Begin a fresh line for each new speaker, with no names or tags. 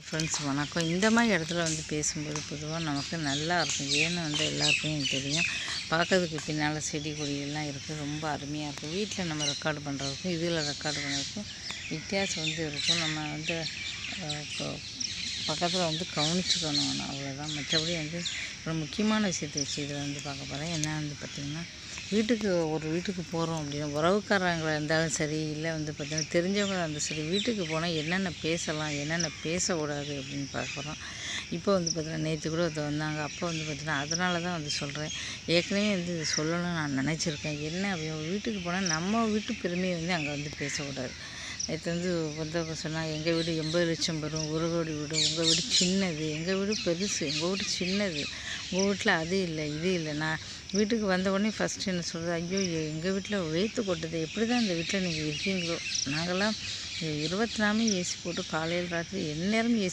Friends வணக்கம். இந்த மாதிரி இடத்துல பேசும்போது பொதுவாக நமக்கு நல்லா இருக்கும். ஏன்னு எல்லாருக்குமே தெரியும். பார்க்கறதுக்கு பின்னால் செடி கொடியெல்லாம் இருக்குது, ரொம்ப அருமையாக இருக்கும். வீட்டில் நம்ம ரெக்கார்டு பண்ணுறதுக்கும் இதில் ரெக்கார்டு பண்ணுறதுக்கும் வித்தியாசம் இருக்கும். நம்ம பக்கத்தில் கவனிச்சுக்கணும். அவ்வளோதான். மற்றபடி ஒரு முக்கியமான விஷயத்தை வச்சு இதில் பார்க்க போகிறேன். என்ன பார்த்திங்கன்னா, வீட்டுக்கு போகிறோம் அப்படின்னா, உறவுக்காரங்களாக இருந்தாலும் சரி, இல்லை பார்த்திங்கன்னா தெரிஞ்சவங்களாக இருந்தாலும் சரி, வீட்டுக்கு போனால் என்னென்ன பேசலாம், என்னென்ன பேசக்கூடாது அப்படின்னு பார்க்குறோம். இப்போ பார்த்திங்கன்னா நேற்று கூட வந்தாங்க. அப்போ பார்த்திங்கன்னா அதனால தான் சொல்கிறேன். ஏற்கனவே இது சொல்லணும்னு நான் நினச்சிருக்கேன். என்ன அப்படி வீட்டுக்கு போனால் நம்ம வீட்டு பெருமையை அங்கே பேசக்கூடாது. நேற்று வந்தவங்க சொன்னாங்க, எங்கள் வீடு 80 லட்சம் வரும், 1 கோடி வீடு, உங்கள் வீடு சின்னது, எங்கள் வீடு பெருசு, எங்கள் வீடு சின்னது, உங்கள் வீட்டில் அது இல்லை இது இல்லை. நான் வீட்டுக்கு வந்த உடனே ஃபஸ்ட்டு என்ன சொல்கிறது, ஐயோ எங்கள் வீட்டில் வேர்த்து கொட்டுது, எப்படி தான் இந்த வீட்டில் நீங்கள் இருக்கீங்களோ. நாங்கள்லாம் 24 ஏசி போட்டு காலையில் ராத்திரி எந்நேரமும் ஏசி